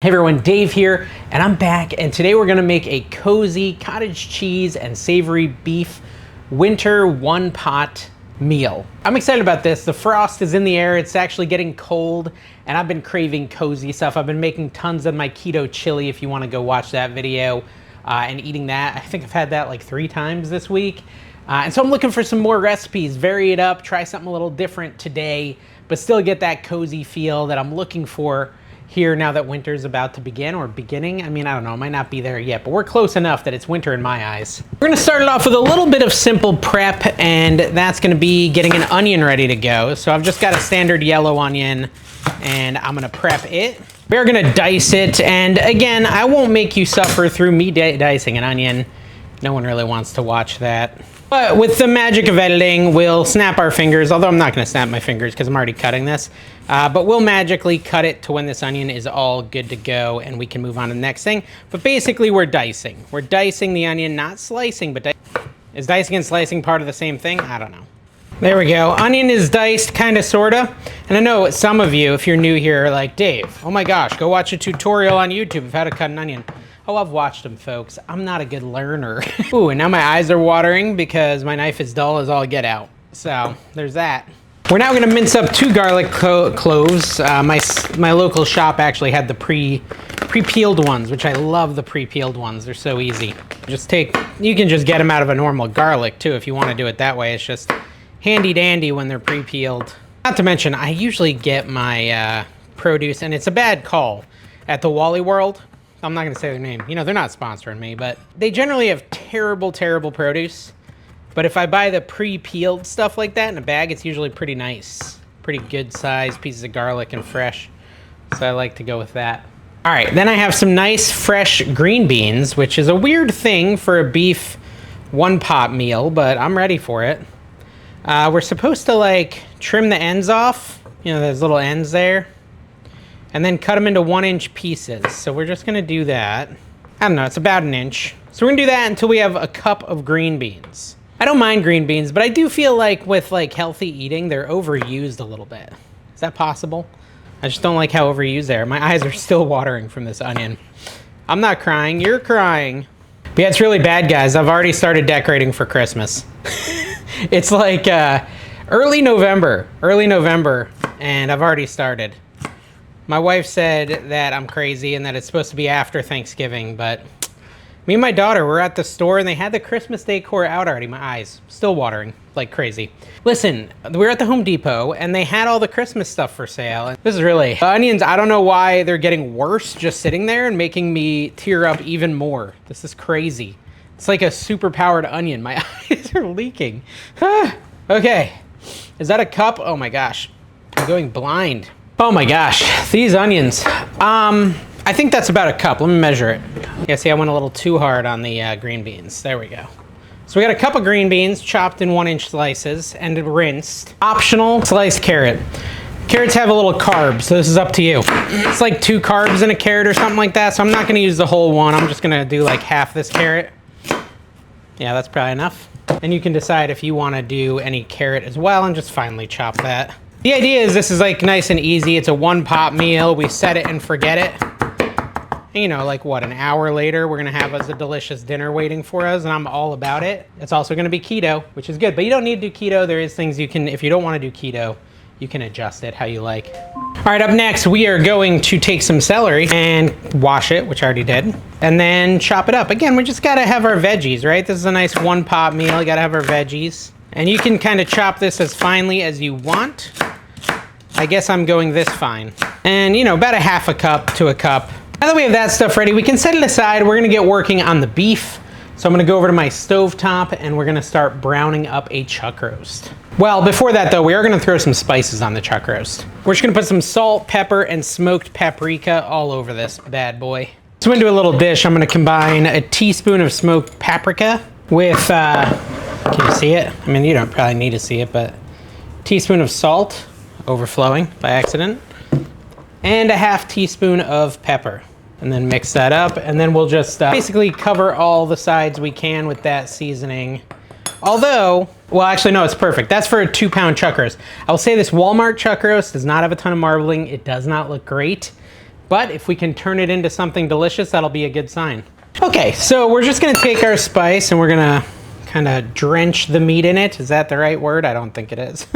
Hey everyone, Dave here, and I'm back, and today we're gonna make a cozy cottage cheese and savory beef winter one-pot meal. I'm excited about this. The frost is in the air, it's actually getting cold, and I've been craving cozy stuff. I've been making tons of my keto chili if you wanna go watch that video, and eating that. I think I've had that like 3 times this week. And so I'm looking for some more recipes, vary it up, try something a little different today, but still get that cozy feel that I'm looking for here now that winter's about to begin, or beginning. I mean, I don't know, it might not be there yet, but we're close enough that it's winter in my eyes. We're gonna start it off with a little bit of simple prep, and that's gonna be getting an onion ready to go. So I've just got a standard yellow onion, and I'm gonna prep it. We're gonna dice it, and again, I won't make you suffer through me dicing an onion. No one really wants to watch that. But with the magic of editing, we'll snap our fingers, although I'm not gonna snap my fingers because I'm already cutting this, but we'll magically cut it to when this onion is all good to go and we can move on to the next thing. But basically we're dicing. We're dicing the onion, not slicing, but is dicing and slicing part of the same thing? I don't know. There we go. Onion is diced, kinda, sorta. And I know some of you, if you're new here, are like, Dave, oh my gosh, go watch a tutorial on YouTube of how to cut an onion. Oh, I've watched them, folks. I'm not a good learner. Ooh, and now my eyes are watering because my knife is dull as all get out. So there's that. We're now gonna mince up 2 garlic cloves. My local shop actually had the pre-peeled ones, which I love the pre-peeled ones. They're so easy. You can just get them out of a normal garlic too if you wanna do it that way. It's just handy dandy when they're pre-peeled. Not to mention, I usually get my produce, and it's a bad call, at the Wally World. I'm not gonna say their name. You know, they're not sponsoring me, but they generally have terrible, terrible produce. But if I buy the pre-peeled stuff like that in a bag, it's usually pretty nice. Pretty good sized pieces of garlic and fresh. So I like to go with that. All right, then I have some nice fresh green beans, which is a weird thing for a beef one-pot meal, but I'm ready for it. We're supposed to like trim the ends off. You know, there's little ends there. And then cut them into 1-inch pieces. So we're just gonna do that. I don't know, it's about 1 inch. So we're gonna do that until we have a cup of green beans. I don't mind green beans, but I do feel like with like healthy eating, they're overused a little bit. Is that possible? I just don't like how overused they are. My eyes are still watering from this onion. I'm not crying, you're crying. But yeah, it's really bad, guys. I've already started decorating for Christmas. It's like early November, and I've already started. My wife said that I'm crazy and that it's supposed to be after Thanksgiving, but me and my daughter were at the store and they had the Christmas decor out already. My eyes still watering like crazy. Listen, we were at the Home Depot and they had all the Christmas stuff for sale. This is really, the onions, I don't know why they're getting worse just sitting there and making me tear up even more. This is crazy. It's like a super powered onion. My eyes are leaking. Okay, is that a cup? Oh my gosh, I'm going blind. Oh my gosh, these onions. I think that's about a cup. Let me measure it. Yeah, see, I went a little too hard on the green beans. There we go. So we got a cup of green beans chopped in 1-inch slices and rinsed. Optional, sliced carrot. Carrots have a little carb, so this is up to you. It's like 2 carbs in a carrot or something like that, so I'm not gonna use the whole one. I'm just gonna do like half this carrot. Yeah, that's probably enough. And you can decide if you wanna do any carrot as well and just finely chop that. The idea is this is like nice and easy. It's a one-pot meal. We set it and forget it. And, you know, like what, an hour later, we're gonna have us a delicious dinner waiting for us, and I'm all about it. It's also gonna be keto, which is good, but you don't need to do keto. There is things you can, if you don't wanna do keto, you can adjust it how you like. All right, up next, we are going to take some celery and wash it, which I already did, and then chop it up. Again, we just gotta have our veggies, right? This is a nice one-pot meal. You gotta have our veggies. And you can kind of chop this as finely as you want. I guess I'm going this fine. And you know, about a half a cup to a cup. Now that we have that stuff ready, we can set it aside. We're gonna get working on the beef. So I'm gonna go over to my stovetop and we're gonna start browning up a chuck roast. Well, before that though, we are gonna throw some spices on the chuck roast. We're just gonna put some salt, pepper, and smoked paprika all over this bad boy. So into a little dish, I'm gonna combine a teaspoon of smoked paprika with, can you see it? I mean, you don't probably need to see it, but a teaspoon of salt, overflowing by accident, and a half teaspoon of pepper. And then mix that up, and then we'll just basically cover all the sides we can with that seasoning. Although, well, actually, no, it's perfect. That's for a 2-pound chuck roast. I will say this Walmart chuck roast does not have a ton of marbling. It does not look great, But if we can turn it into something delicious, that'll be a good sign. Okay, so we're just gonna take our spice and we're gonna kind of drench the meat in it. Is that the right word? I don't think it is.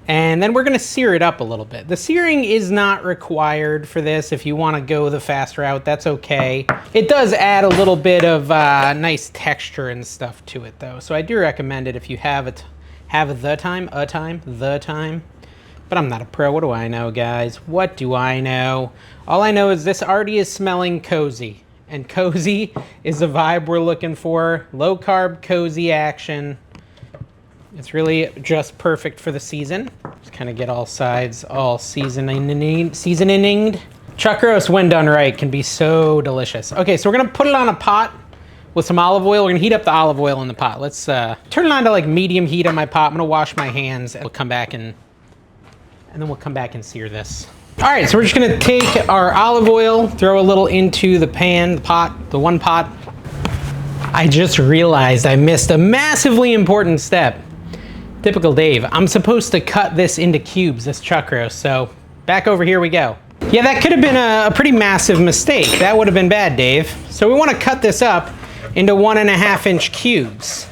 And then we're gonna sear it up a little bit. The searing is not required for this. If you wanna go the fast route, that's okay. It does add a little bit of nice texture and stuff to it though. So I do recommend it if you have the time. But I'm not a pro, what do I know, guys? What do I know? All I know is this already is smelling cozy. And cozy is the vibe we're looking for. Low carb, cozy action. It's really just perfect for the season. Just kind of get all sides all seasoning. Chuck roast, when done right, can be so delicious. Okay, so we're gonna put it on a pot with some olive oil. We're gonna heat up the olive oil in the pot. Let's turn it on to like medium heat on my pot. I'm gonna wash my hands and we'll come back and then we'll come back and sear this. All right, so we're just gonna take our olive oil, throw a little into the pan, the pot, the one pot. I just realized I missed a massively important step. Typical Dave. I'm supposed to cut this into cubes, this chuck roast, so back over here we go. Yeah, that could have been a pretty massive mistake. That would have been bad, Dave. So we want to cut this up into 1.5 inch cubes.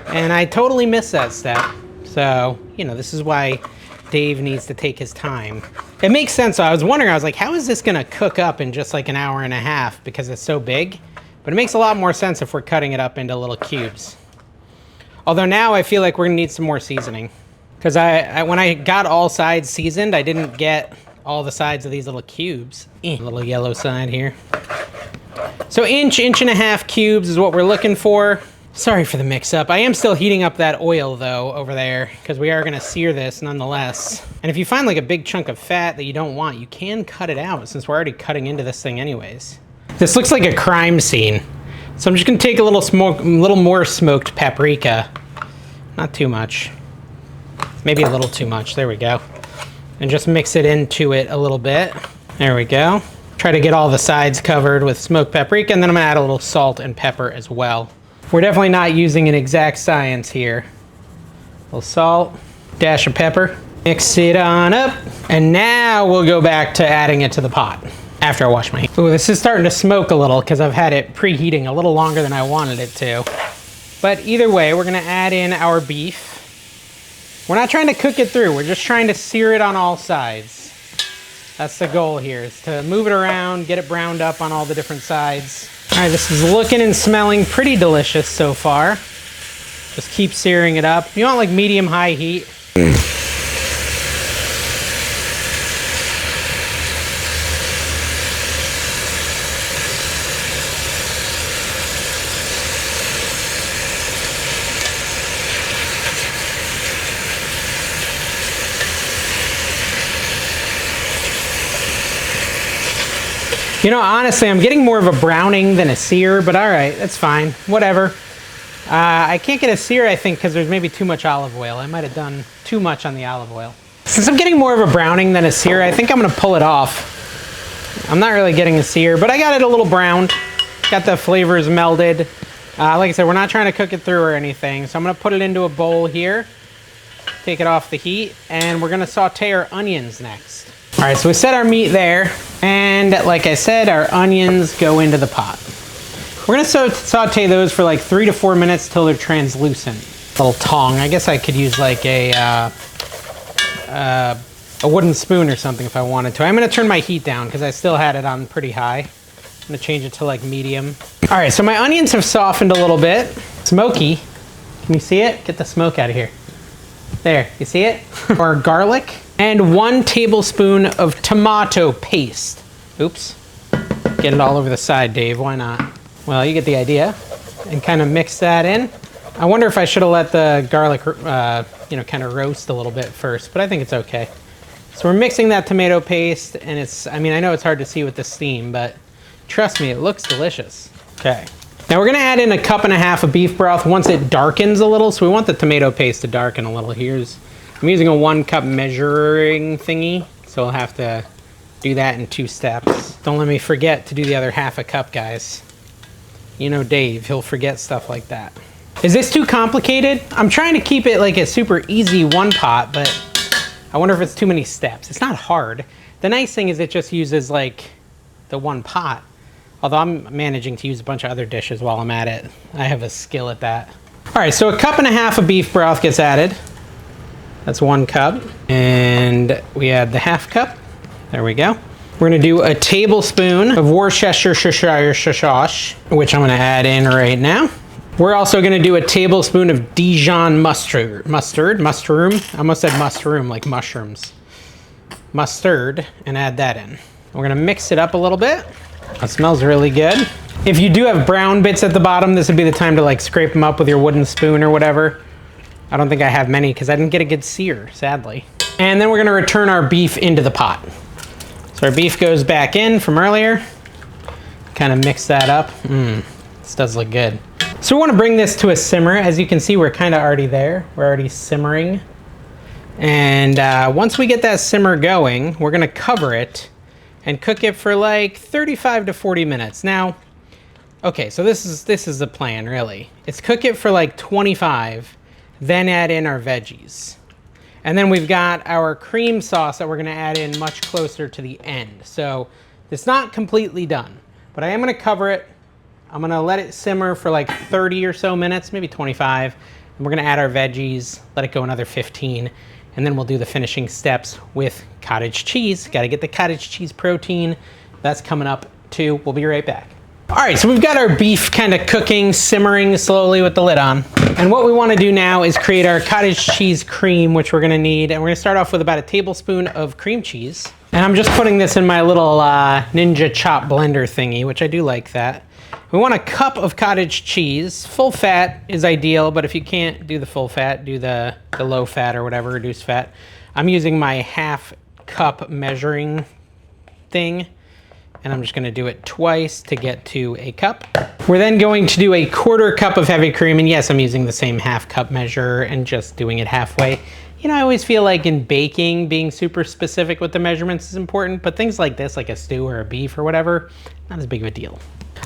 And I totally missed that step. So, you know, this is why Dave needs to take his time. It makes sense. So I was wondering, I was like, how is this gonna cook up in just like an hour and a half because it's so big? But it makes a lot more sense if we're cutting it up into little cubes. Although now I feel like we're gonna need some more seasoning. Because when I got all sides seasoned, I didn't get all the sides of these little cubes. Little yellow side here. So inch and a half cubes is what we're looking for. Sorry for the mix up. I am still heating up that oil though over there because we are gonna sear this nonetheless. And if you find like a big chunk of fat that you don't want, you can cut it out since we're already cutting into this thing anyways. This looks like a crime scene. So I'm just gonna take a little more smoked paprika. Not too much. Maybe a little too much, there we go. And just mix it into it a little bit. There we go. Try to get all the sides covered with smoked paprika, and then I'm gonna add a little salt and pepper as well. We're definitely not using an exact science here. A little salt, dash of pepper, mix it on up, and now we'll go back to adding it to the pot after I wash my hands. Ooh, this is starting to smoke a little because I've had it preheating a little longer than I wanted it to. But either way, we're gonna add in our beef. We're not trying to cook it through, we're just trying to sear it on all sides. That's the goal here, is to move it around, get it browned up on all the different sides. All right, this is looking and smelling pretty delicious so far. Just keep searing it up. You want like medium-high heat. You know, honestly, I'm getting more of a browning than a sear, but all right, that's fine, whatever. I can't get a sear, I think, because there's maybe too much olive oil. I might have done too much on the olive oil. Since I'm getting more of a browning than a sear, I think I'm gonna pull it off. I'm not really getting a sear, but I got it a little browned. Got the flavors melded. Like I said, we're not trying to cook it through or anything, so I'm gonna put it into a bowl here, take it off the heat, and we're gonna saute our onions next. All right, so we set our meat there, and like I said, our onions go into the pot. We're gonna saute those for like 3 to 4 minutes till they're translucent. Little tong, I guess I could use like a wooden spoon or something if I wanted to. I'm gonna turn my heat down because I still had it on pretty high. I'm gonna change it to like medium. All right, so my onions have softened a little bit. Smoky, can you see it? Get the smoke out of here. There, you see it? Or garlic. And 1 tablespoon of tomato paste. Oops. Get it all over the side, Dave, why not? Well, you get the idea. And kind of mix that in. I wonder if I should have let the garlic, you know, kind of roast a little bit first, but I think it's okay. So we're mixing that tomato paste, and it's, I mean, I know it's hard to see with the steam, but trust me, it looks delicious. Okay. Now we're gonna add in 1.5 cups of beef broth once it darkens a little, so we want the tomato paste to darken a little. I'm using a 1 cup measuring thingy, so I'll have to do that in 2 steps. Don't let me forget to do the other 1/2 cup, guys. You know Dave, he'll forget stuff like that. Is this too complicated? I'm trying to keep it like a super easy one pot, but I wonder if it's too many steps. It's not hard. The nice thing is it just uses like the one pot. Although I'm managing to use a bunch of other dishes while I'm at it. I have a skill at that. All right, so 1.5 cups of beef broth gets added. That's 1 cup. And we add the 1/2 cup. There we go. We're gonna do a tablespoon of Worcestershire sauce, which I'm gonna add in right now. We're also gonna do a tablespoon of Dijon mushroom. I almost said mushroom, like mushrooms. Mustard, and add that in. We're gonna mix it up a little bit. That smells really good. If you do have brown bits at the bottom, this would be the time to like scrape them up with your wooden spoon or whatever. I don't think I have many because I didn't get a good sear, sadly. And then we're gonna return our beef into the pot. So our beef goes back in from earlier. Kind of mix that up. This does look good. So we wanna bring this to a simmer. As you can see, we're kind of already there. We're already simmering. And once we get that simmer going, we're gonna cover it and cook it for like 35 to 40 minutes. Now, okay, so this is the plan, really. It's cook it for like 25, then add in our veggies. And then we've got our cream sauce that we're gonna add in much closer to the end. So it's not completely done, but I am gonna cover it. I'm gonna let it simmer for like 30 or so minutes, maybe 25. And we're gonna add our veggies, let it go another 15. And then we'll do the finishing steps with cottage cheese. Got to get the cottage cheese protein. That's coming up too. We'll be right back. All right, so we've got our beef kind of cooking, simmering slowly with the lid on. And what we want to do now is create our cottage cheese cream, which we're going to need. And we're going to start off with about 1 tablespoon of cream cheese. And I'm just putting this in my little Ninja Chop blender thingy, which I do like that. We want 1 cup of cottage cheese. Full fat is ideal, but if you can't do the full fat, do the low fat or whatever, reduced fat. I'm using my 1/2 cup measuring thing, and I'm just gonna do it twice to get to 1 cup. We're then going to do 1/4 cup of heavy cream, and yes, I'm using the same 1/2 cup measure and just doing it halfway. You know, I always feel like in baking, being super specific with the measurements is important, but things like this, like a stew or a beef or whatever, not as big of a deal.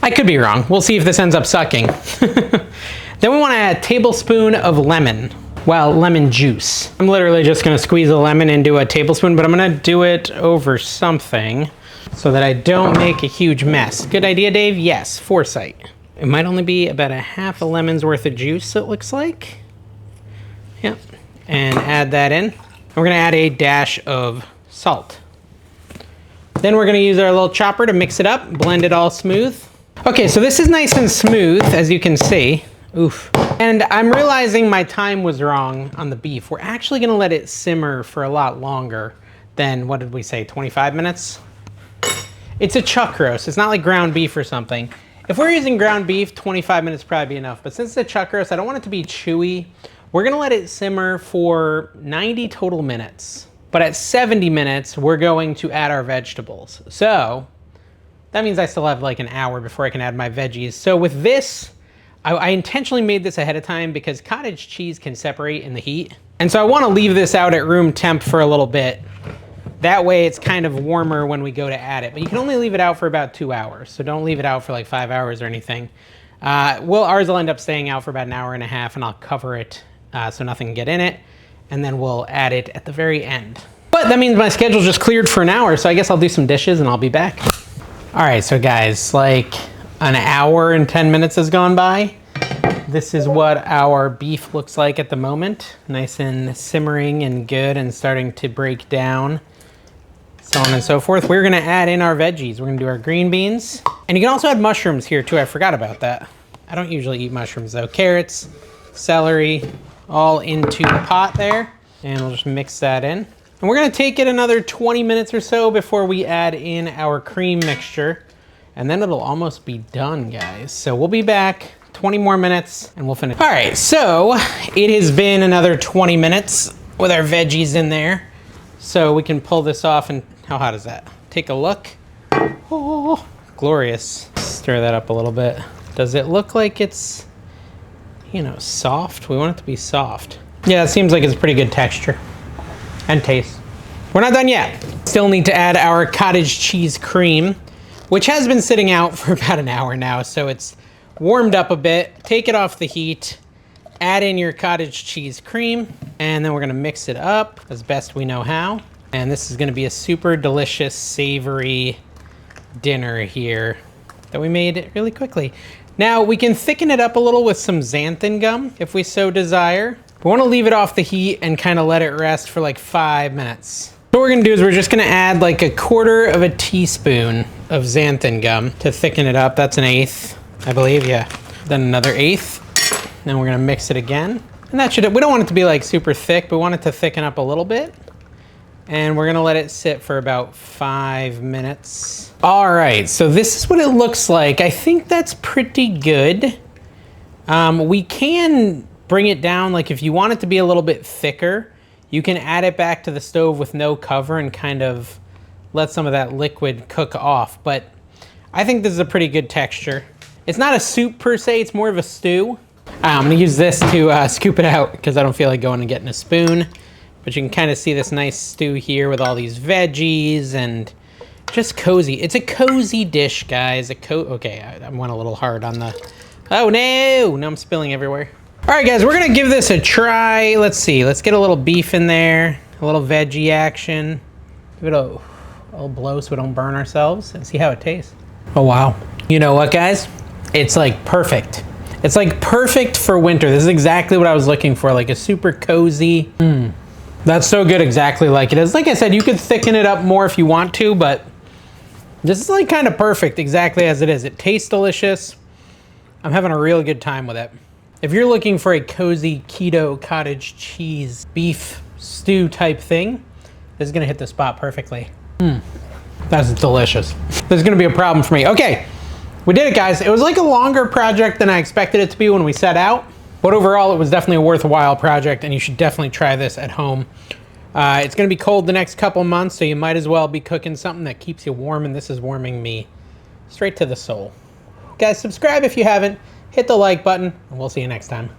I could be wrong. We'll see if this ends up sucking. Then we want to add a tablespoon of lemon. Well, lemon juice. I'm literally just going to squeeze a lemon into a tablespoon, but I'm going to do it over something so that I don't make a huge mess. Good idea, Dave? Yes, foresight. It might only be about 1/2 a lemon's worth of juice, it looks like. Yep. And add that in. We're going to add a dash of salt. Then we're going to use our little chopper to mix it up, blend it all smooth. Okay, so this is nice and smooth, as you can see. Oof. And I'm realizing my time was wrong on the beef. We're actually gonna let it simmer for a lot longer than, what did we say, 25 minutes? It's a chuck roast. It's not like ground beef or something. If we're using ground beef, 25 minutes probably be enough. But since it's a chuck roast, I don't want it to be chewy. We're gonna let it simmer for 90 total minutes. But at 70 minutes, we're going to add our vegetables. So that means I still have like an hour before I can add my veggies. So with this, I intentionally made this ahead of time because cottage cheese can separate in the heat. And so I want to leave this out at room temp for a little bit. That way it's kind of warmer when we go to add it. But you can only leave it out for about 2 hours. So don't leave it out for like 5 hours or anything. Ours will end up staying out for about 1.5 hours, and I'll cover it so nothing can get in it. And then we'll add it at the very end. But that means my schedule just cleared for an hour. So I guess I'll do some dishes and I'll be back. All right, so guys, like 1 hour and 10 minutes has gone by. This is what our beef looks like at the moment. Nice and simmering and good and starting to break down, so on and so forth. We're gonna add in our veggies. We're gonna do our green beans. And you can also add mushrooms here too, I forgot about that. I don't usually eat mushrooms though. Carrots, celery, all into the pot there. And we'll just mix that in. And we're gonna take it another 20 minutes or so before we add in our cream mixture. And then it'll almost be done, guys. So we'll be back, 20 more minutes, and we'll finish. All right, so it has been another 20 minutes with our veggies in there. So we can pull this off, and how hot is that? Take a look. Oh, glorious. Stir that up a little bit. Does it look like it's, you know, soft? We want it to be soft. Yeah, it seems like it's pretty good texture and taste. We're not done yet. Still need to add our cottage cheese cream, which has been sitting out for about an hour now, so it's warmed up a bit. Take it off the heat, add in your cottage cheese cream, and then we're gonna mix it up as best we know how. And this is gonna be a super delicious, savory dinner here that we made really quickly. Now, we can thicken it up a little with some xanthan gum if we so desire. We wanna leave it off the heat and kind of let it rest for like 5 minutes. So what we're gonna do is we're just gonna add like 1/4 teaspoon of xanthan gum to thicken it up. That's 1/8, I believe, yeah. Then another 1/8. Then we're gonna mix it again. And that should, we don't want it to be like super thick, but we want it to thicken up a little bit. And we're gonna let it sit for about 5 minutes. All right, so this is what it looks like. I think that's pretty good. We can bring it down, like if you want it to be a little bit thicker, you can add it back to the stove with no cover and kind of let some of that liquid cook off. But I think this is a pretty good texture. It's not a soup per se, it's more of a stew. I'm gonna use this to scoop it out because I don't feel like going and getting a spoon. But you can kind of see this nice stew here with all these veggies and just cozy. It's a cozy dish, guys. Okay, I went a little hard on the, oh no, now I'm spilling everywhere. All right, guys, we're gonna give this a try. Let's see, let's get a little beef in there, a little veggie action. Give it a little blow so we don't burn ourselves and see how it tastes. Oh, wow. You know what, guys? It's like perfect. It's like perfect for winter. This is exactly what I was looking for, like a super cozy. That's so good, exactly like it is. Like I said, you could thicken it up more if you want to, but this is like kind of perfect, exactly as it is. It tastes delicious. I'm having a real good time with it. If you're looking for a cozy keto cottage cheese beef stew type thing, this is gonna hit the spot perfectly. That's delicious. This is gonna be a problem for me. Okay, we did it, guys. It was like a longer project than I expected it to be when we set out. But overall, it was definitely a worthwhile project, and you should definitely try this at home. It's gonna be cold the next couple months, so you might as well be cooking something that keeps you warm, and this is warming me straight to the soul. Guys, subscribe if you haven't, hit the like button, and we'll see you next time.